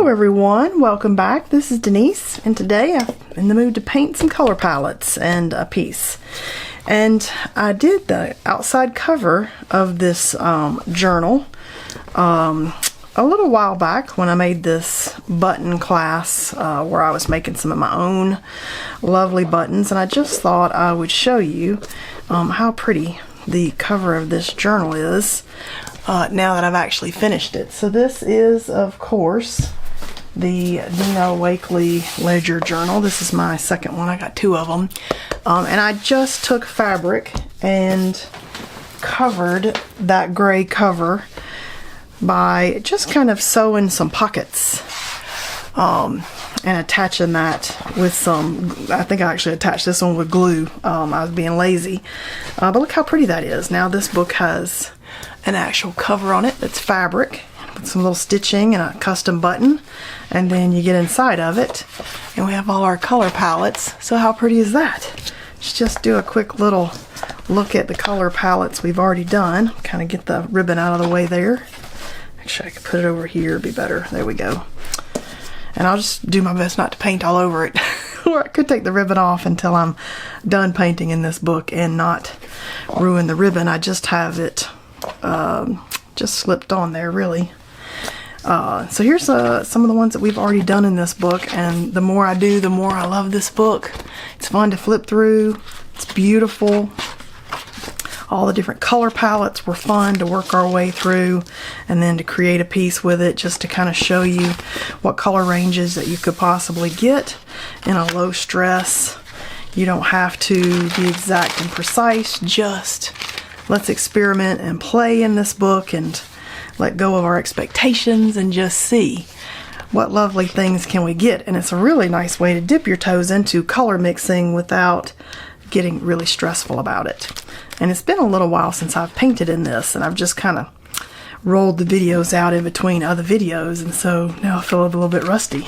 Hello everyone, welcome back. This is Denise, and today I'm in the mood to paint some color palettes and a piece. And I did the outside cover of this journal a little while back when I made this button class where I was making some of my own lovely buttons, and I just thought I would show you how pretty the cover of this journal is now that I've actually finished it. So this is, of course, the Dina Wakley Ledger journal. This is my second one. I got two of them. And I just took fabric and covered that gray cover by just kind of sewing some pockets and attaching that with some, I think I actually attached this one with glue. I was being lazy. But look how pretty that is. Now this book has an actual cover on it that's fabric with some little stitching and a custom button, and then you get inside of it and we have all our color palettes. So how pretty is that? Let's just do a quick little look at the color palettes we've already done. Kind of get the ribbon out of the way there. Actually, I could put it over here, it'd be better. There we go. And I'll just do my best not to paint all over it. Or I could take the ribbon off until I'm done painting in this book and not ruin the ribbon. I just have it just slipped on there, really. So here's some of the ones that we've already done in this book, and the more I do, the more I love this book. It's fun to flip through. It's beautiful. All the different color palettes were fun to work our way through, and then to create a piece with it, just to kind of show you what color ranges that you could possibly get in a low stress. You don't have to be exact and precise, just let's experiment and play in this book and let go of our expectations and just see what lovely things can we get. And it's a really nice way to dip your toes into color mixing without getting really stressful about it. And it's been a little while since I've painted in this, and I've just kind of rolled the videos out in between other videos, and so now I feel a little bit rusty.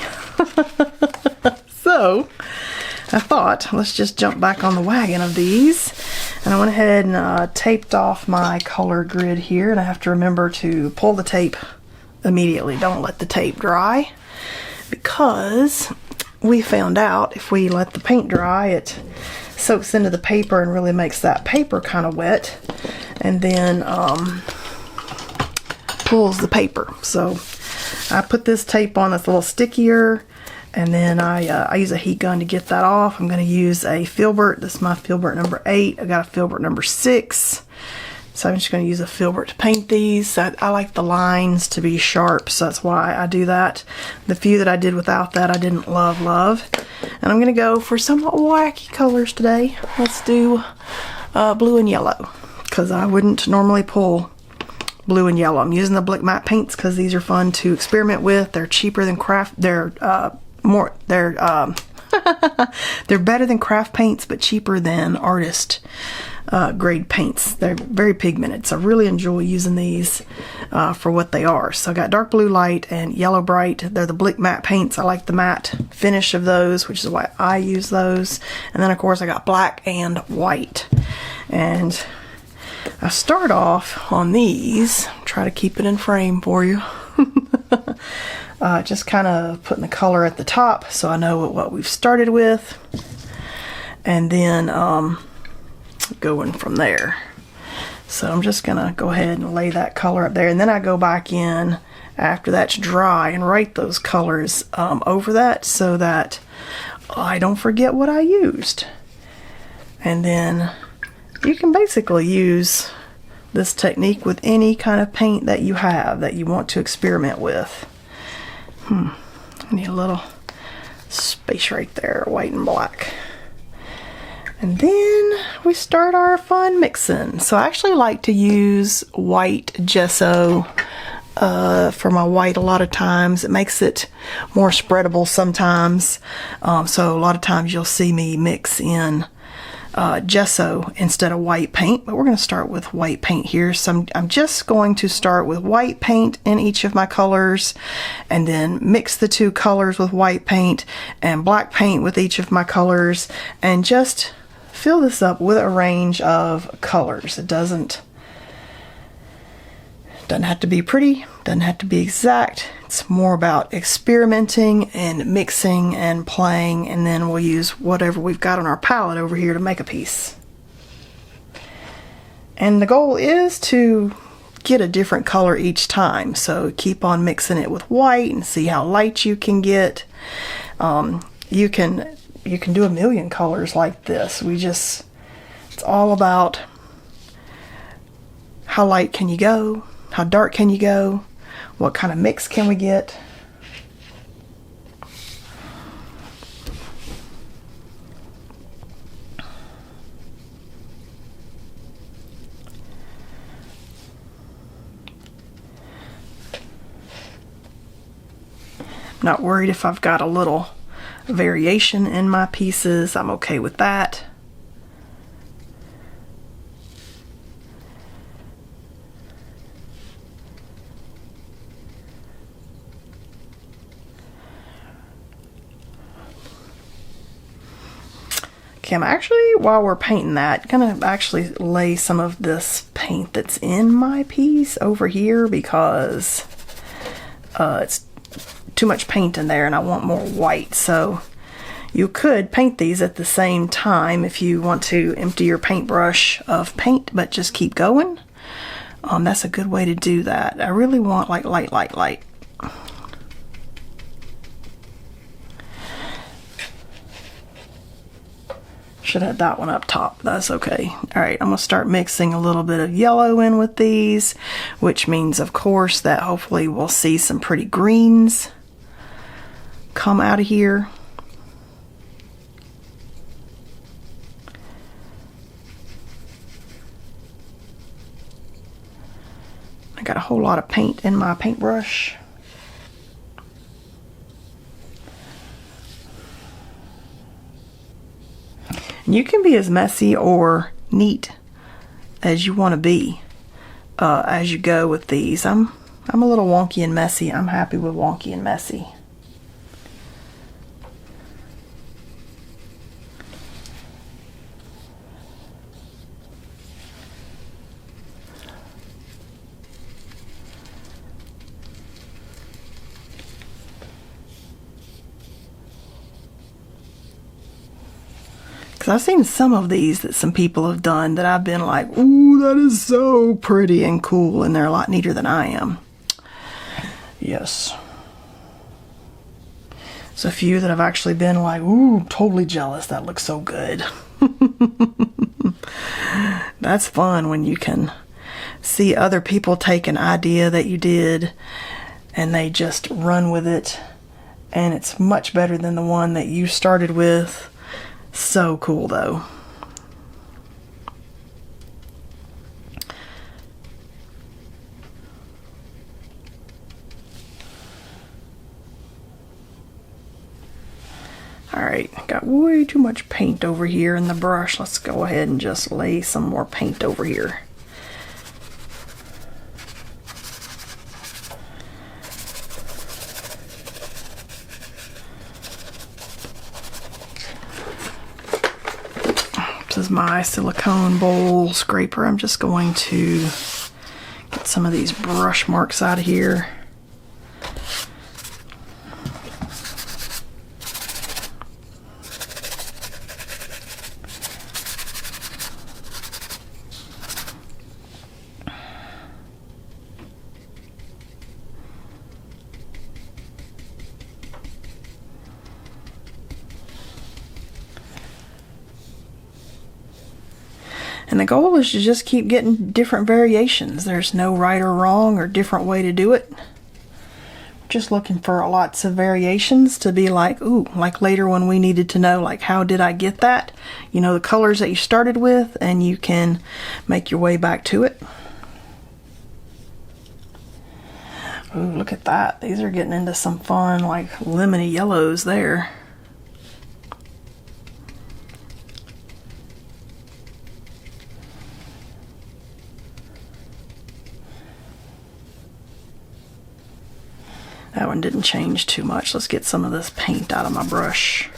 So I thought, let's just jump back on the wagon of these. And I went ahead and taped off my color grid here, and I have to remember to pull the tape immediately. Don't let the tape dry, because we found out if we let the paint dry, it soaks into the paper and really makes that paper kind of wet, and then pulls the paper. So I put this tape on that's a little stickier, and then I use a heat gun to get that off. I'm going to use a filbert. This is my filbert number 8. I got a filbert number 6. So I'm just going to use a filbert to paint these. I like the lines to be sharp, so that's why I do that. The few that I did without that, I didn't love. And I'm going to go for some wacky colors today. Let's do blue and yellow, because I wouldn't normally pull blue and yellow. I'm using the Blick matte paints because these are fun to experiment with. They're cheaper than craft. They're they're better than craft paints, but cheaper than artist grade paints. They're very pigmented, so I really enjoy using these for what they are. So I got dark blue light and yellow bright. They're the Blick matte paints. I like the matte finish of those, which is why I use those. And then of course I got black and white. And I start off on these, try to keep it in frame for you. Just kind of putting the color at the top so I know what we've started with, and then going from there. So I'm just gonna go ahead and lay that color up there, and then I go back in after that's dry and write those colors over that so that I don't forget what I used. And then you can basically use this technique with any kind of paint that you have that you want to experiment with. I need a little space right there, white and black. And then we start our fun mixing. So I actually like to use white gesso for my white a lot of times. It makes it more spreadable sometimes. So a lot of times you'll see me mix in gesso instead of white paint, but we're going to start with white paint here. So I'm just going to start with white paint in each of my colors, and then mix the two colors with white paint and black paint with each of my colors, and just fill this up with a range of colors. It doesn't Doesn't have to be pretty, doesn't have to be exact. It's more about experimenting and mixing and playing, and then we'll use whatever we've got on our palette over here to make a piece. And the goal is to get a different color each time, so keep on mixing it with white and see how light you can get. You can do a million colors like this. It's all about how light can you go, how dark can you go, what kind of mix can we get. Not worried if I've got a little variation in my pieces. I'm okay with that. Okay, I'm actually, while we're painting that, gonna actually lay some of this paint that's in my piece over here because it's too much paint in there and I want more white. So you could paint these at the same time if you want to empty your paintbrush of paint, but just keep going. That's a good way to do that. I really want like light. Should have that one up top. That's okay. All right, I'm gonna start mixing a little bit of yellow in with these, which means, of course, that hopefully we'll see some pretty greens come out of here. I got a whole lot of paint in my paintbrush. You can be as messy or neat as you want to be as you go with these. I'm a little wonky and messy. I'm happy with wonky and messy. I've seen some of these that some people have done that I've been like, ooh, that is so pretty and cool, and they're a lot neater than I am. Yes. So a few that I've actually been like, ooh, totally jealous. That looks so good. That's fun when you can see other people take an idea that you did and they just run with it, and it's much better than the one that you started with. So cool though. Alright, got way too much paint over here in the brush. Let's go ahead and just lay some more paint over here. This is my silicone bowl scraper. I'm just going to get some of these brush marks out of here. And the goal is to just keep getting different variations. There's no right or wrong or different way to do it. Just looking for lots of variations to be like, ooh, like later when we needed to know, like, how did I get that? You know, the colors that you started with, and you can make your way back to it. Ooh, look at that. These are getting into some fun, like, lemony yellows there. That one didn't change too much. Let's get some of this paint out of my brush.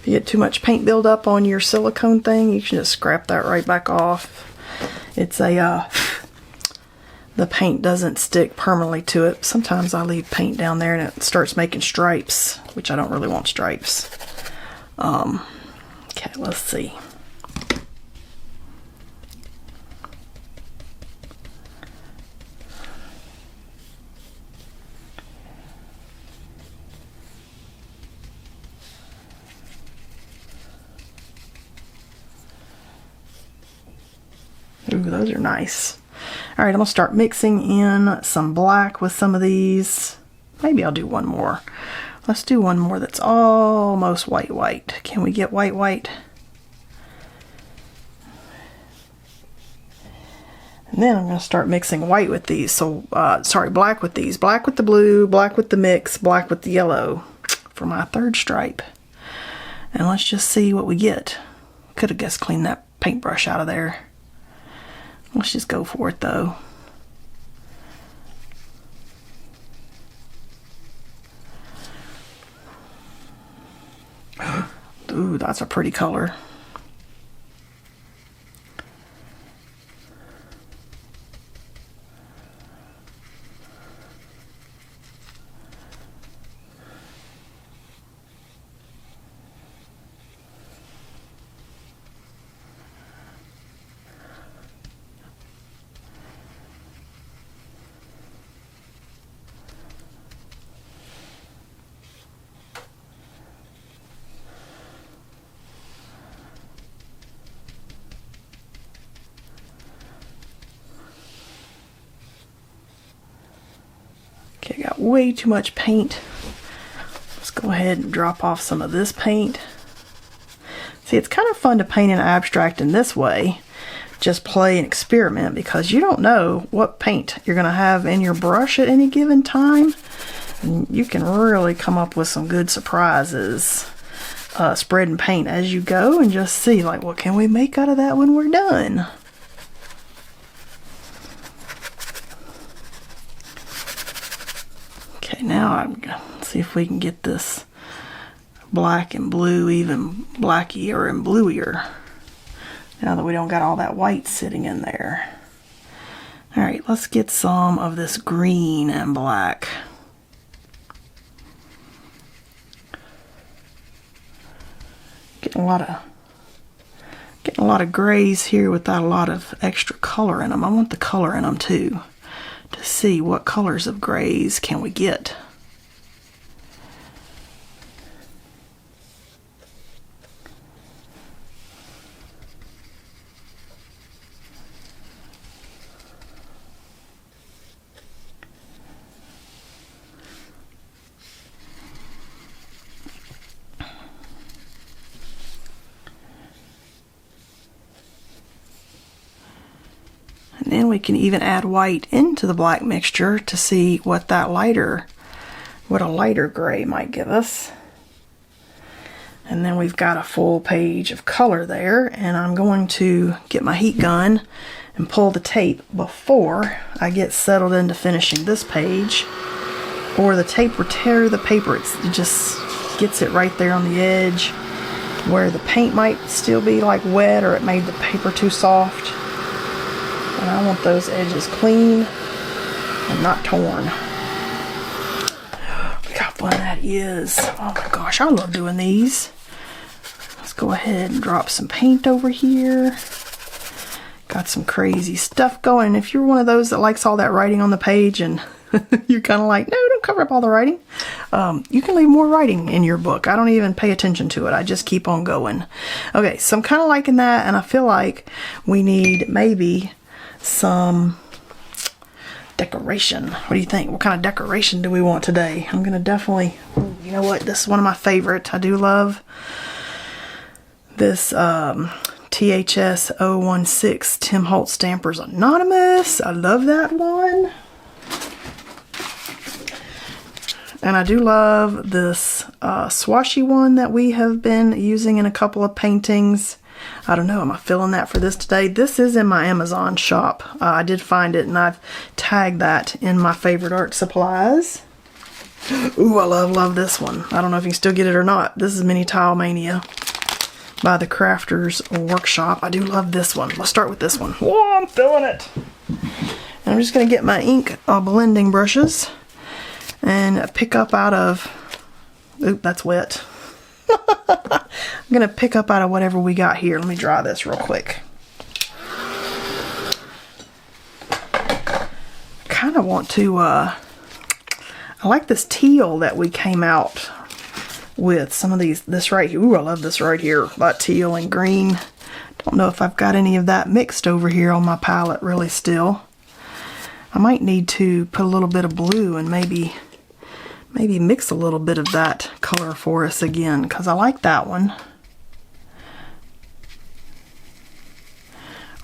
If you get too much paint buildup on your silicone thing, you can just scrap that right back off. It's a, the paint doesn't stick permanently to it. Sometimes I leave paint down there and it starts making stripes, which I don't really want stripes. Okay, let's see. Ooh, those are nice. All right, I'm gonna start mixing in some black with some of these. Maybe I'll do one more. Let's do one more that's almost white. Can we get white? And then I'm gonna start mixing white with these. So, sorry, black with these. Black with the blue, black with the mix, black with the yellow for my third stripe. And let's just see what we get. Could have just cleaned that paintbrush out of there. Let's just go for it though. Ooh, that's a pretty color. Okay, I got way too much paint. Let's go ahead and drop off some of this paint. See, it's kind of fun to paint in abstract in this way. Just play and experiment because you don't know what paint you're going to have in your brush at any given time. And you can really come up with some good surprises spreading paint as you go and just see, like, what can we make out of that when we're done? Okay, now I'm gonna see if we can get this black and blue even blackier and bluier. Now that we don't got all that white sitting in there. All right, let's get some of this green and black. Getting a lot of grays here without a lot of extra color in them. I want the color in them too, to see what colors of grays can we get. And then we can even add white into the black mixture to see what a lighter gray might give us. And then we've got a full page of color there, and I'm going to get my heat gun and pull the tape before I get settled into finishing this page, or the tape will tear the paper. It just gets it right there on the edge where the paint might still be like wet, or it made the paper too soft. And I want those edges clean and not torn. Look how fun that is. Oh my gosh, I love doing these. Let's go ahead and drop some paint over here. Got some crazy stuff going. If you're one of those that likes all that writing on the page and you're kind of like, no, don't cover up all the writing, you can leave more writing in your book. I don't even pay attention to it. I just keep on going. Okay, so I'm kind of liking that, and I feel like we need maybe some decoration. What do you think? What kind of decoration do we want today? I'm gonna definitely, you know what, this is one of my favorite. I do love this THS 016 Tim Holtz Stampers Anonymous. I love that one. And I do love this swashy one that we have been using in a couple of paintings. I don't know, am I feeling that for this today? This is in my Amazon shop. I did find it, and I've tagged that in my favorite art supplies. Ooh, I love this one. I don't know if you can still get it or not. This is Mini Tile Mania by the Crafters Workshop. I do love this one. Let's start with this one. Whoa, I'm feeling it. And I'm just going to get my ink blending brushes and pick up out of... Oop, that's wet. I'm going to pick up out of whatever we got here. Let me dry this real quick. I kind of want to... I like this teal that we came out with. Some of these, this right here. Ooh, I love this right here. That teal and green. Don't know if I've got any of that mixed over here on my palette really still. I might need to put a little bit of blue and maybe mix a little bit of that color for us again, because I like that one.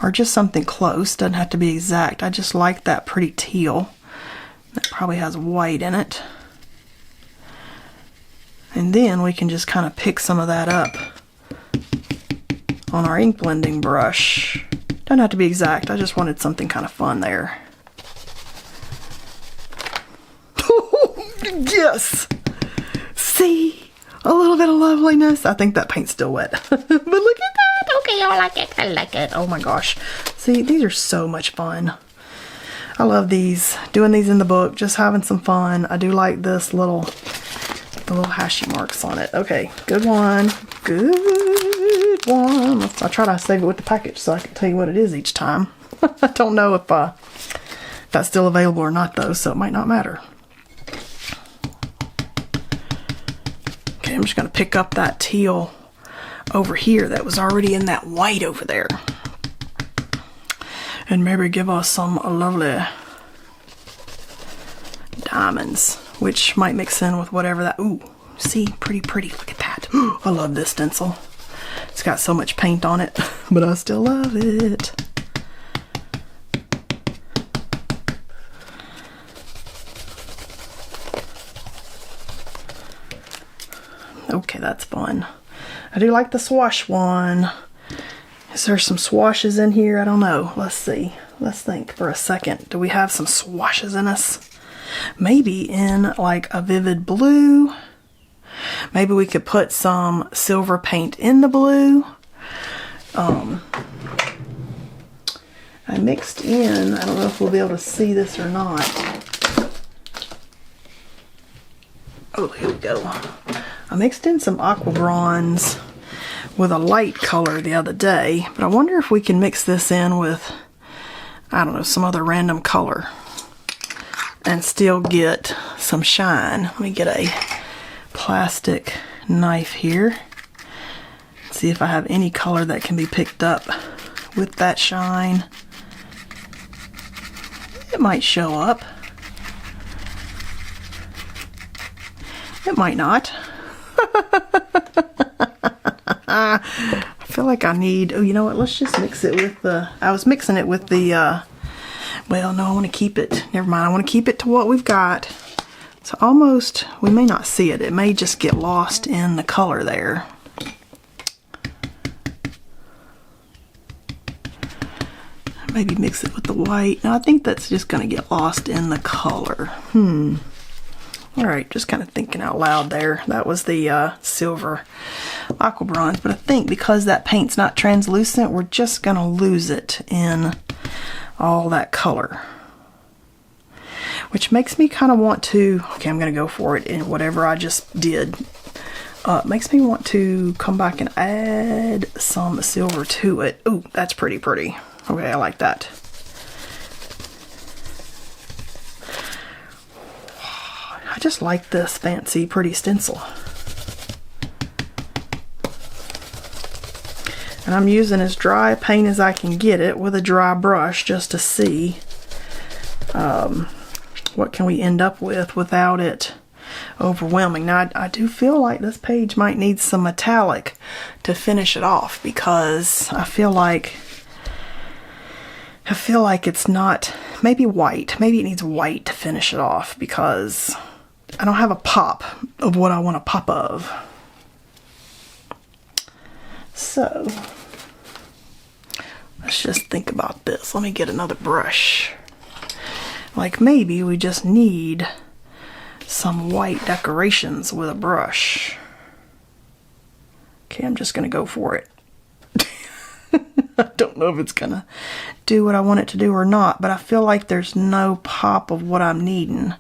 Or just something close. Doesn't have to be exact. I just like that pretty teal. That probably has white in it. And then we can just kind of pick some of that up on our ink blending brush. Doesn't have to be exact. I just wanted something kind of fun there. Yes! See? A little bit of loveliness. I think that paint's still wet. But look at that! Okay, I like it. I like it. Oh my gosh. See, these are so much fun. I love these. Doing these in the book, just having some fun. I do like this the little hashy marks on it. Okay, good one. Good one. I'll try to save it with the package so I can tell you what it is each time. I don't know if that's still available or not though, so it might not matter. Okay, I'm just going to pick up that teal over here that was already in that white over there. And maybe give us some lovely diamonds, which might mix in with whatever that... Ooh, see? Pretty. Look at that. I love this stencil. It's got so much paint on it, but I still love it. Okay, that's fun. I do like the swash one. Is there some swashes in here? I don't know. Let's see. Let's think for a second. Do we have some swashes in us? Maybe in like a vivid blue. Maybe we could put some silver paint in the blue. I mixed in, I don't know if we'll be able to see this or not. Oh, here we go. I mixed in some aqua bronze with a light color the other day, but I wonder if we can mix this in with, I don't know, some other random color and still get some shine. Let me get a plastic knife here. See if I have any color that can be picked up with that shine. It might show up. It might not. I feel like I need, oh, you know what, let's just mix it with the, I was mixing it with the, well, no, I want to keep it, never mind, I want to keep it to what we've got. So almost, we may not see it, it may just get lost in the color there. Maybe mix it with the white. No, I think that's just going to get lost in the color. Alright, just kind of thinking out loud there. That was the silver aqua bronze, but I think because that paint's not translucent, we're just going to lose it in all that color. Which makes me kind of want to, okay, I'm going to go for it in whatever I just did. Makes me want to come back and add some silver to it. Ooh, that's pretty. Okay, I like that. I just like this fancy, pretty stencil. And I'm using as dry paint as I can get it with a dry brush just to see what can we end up with without it overwhelming. Now, I do feel like this page might need some metallic to finish it off, because I feel like it's not, maybe white. Maybe it needs white to finish it off, because I don't have a pop of what I want to pop of. So, let's just think about this. Let me get another brush. Like maybe we just need some white decorations with a brush. Okay, I'm just gonna go for it. I don't know if it's gonna do what I want it to do or not, but I feel like there's no pop of what I'm needing.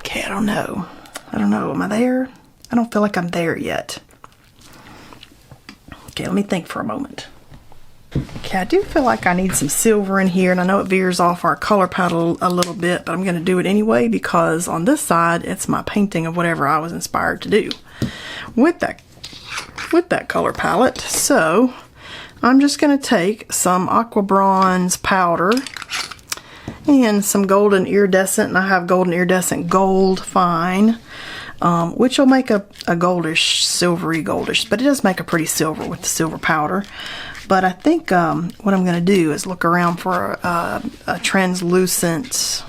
Okay, I don't know. Am I there? I don't feel like I'm there yet. Okay, let me think for a moment. Okay, I do feel like I need some silver in here, and I know it veers off our color palette a little bit, but I'm going to do it anyway because on this side, it's my painting of whatever I was inspired to do with that color palette. So I'm just going to take some aqua bronze powder and some golden iridescent, and I have golden iridescent gold fine, which will make a goldish, silvery goldish, but it does make a pretty silver with the silver powder. But I think what I'm going to do is look around for a translucent,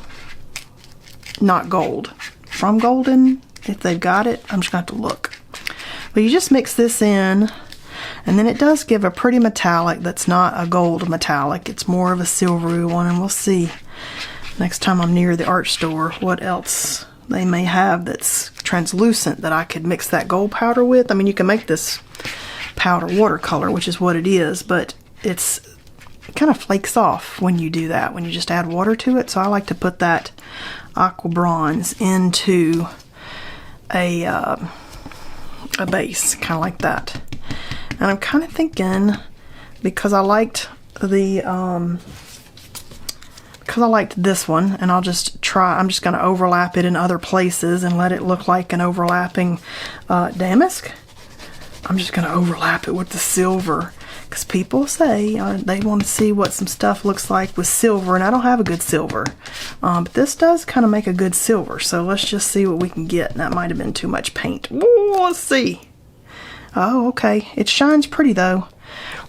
not gold, from Golden, if they've got it. I'm just going to have to look. But you just mix this in, and then it does give a pretty metallic that's not a gold metallic. It's more of a silvery one, and we'll see next time I'm near the art store what else they may have that's translucent that I could mix that gold powder with. I mean, you can make this powder watercolor, which is what it is, but it kind of flakes off when you do that, when you just add water to it. So I like to put that aqua bronze into a base, kind of like that. And I'm kind of thinking, because I liked this one, and I'm just going to overlap it in other places and let it look like an overlapping damask. I'm just going to overlap it with the silver, because people say they want to see what some stuff looks like with silver, and I don't have a good silver. But this does kind of make a good silver, so let's just see what we can get. And that might have been too much paint. Ooh, let's see. Oh, okay. It shines pretty, though.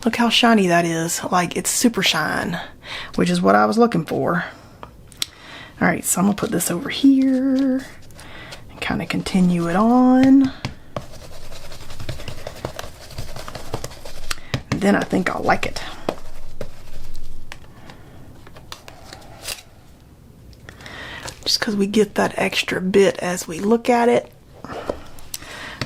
Look how shiny that is. Like, it's super shine, which is what I was looking for. All right, so I'm going to put this over here and kind of continue it on. Then I think I'll like it. Just because we get that extra bit as we look at it.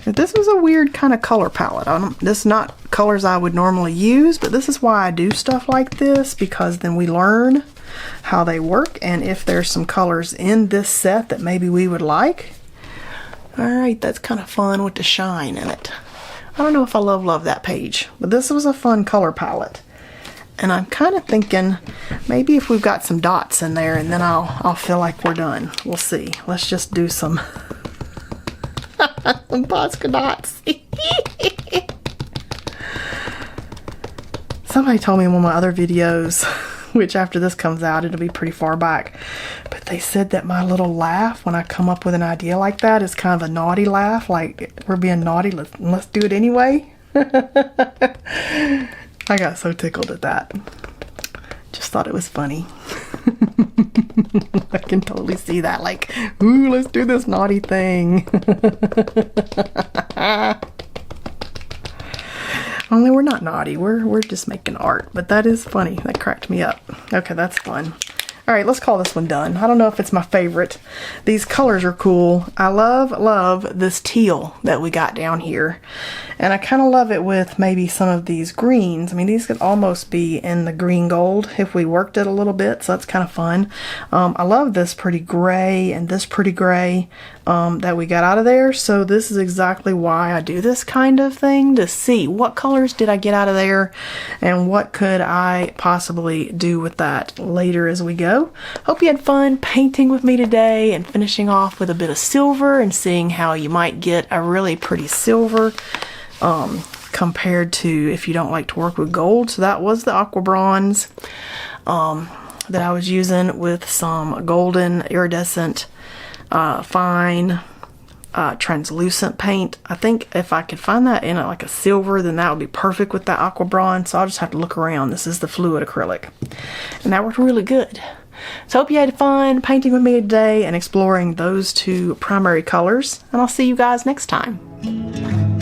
This was a weird kind of color palette. This is not colors I would normally use, but this is why I do stuff like this, because then we learn how they work and if there's some colors in this set that maybe we would like. Alright, that's kind of fun with the shine in it. I don't know if I love that page, but this was a fun color palette. And I'm kind of thinking maybe if we've got some dots in there, and then I'll feel like we're done. We'll see. Let's just do some some Posca dots. Somebody told me in one of my other videos, which after this comes out it'll be pretty far back, but they said that my little laugh when I come up with an idea like that is kind of a naughty laugh, like we're being naughty, let's do it anyway. I got so tickled at that. Just thought it was funny. I can totally see that, like, ooh, let's do this naughty thing. Only we're not naughty, we're just making art, but that is funny. That cracked me up. Okay, that's fun. All right, let's call this one done. I don't know if it's my favorite. These colors are cool. I love this teal that we got down here. And I kind of love it with maybe some of these greens. I mean, these could almost be in the green gold if we worked it a little bit, so that's kind of fun. I love this pretty gray and this pretty gray that we got out of there. So this is exactly why I do this kind of thing, to see what colors did I get out of there and what could I possibly do with that later as we go. Hope you had fun painting with me today and finishing off with a bit of silver and seeing how you might get a really pretty silver compared to if you don't like to work with gold. So that was the aqua bronze that I was using with some golden iridescent fine translucent paint. I think if I could find that in like a silver, then that would be perfect with that aqua bronze. So I'll just have to look around. This is the fluid acrylic, and that worked really good. So I hope you had fun painting with me today and exploring those two primary colors, and I'll see you guys next time.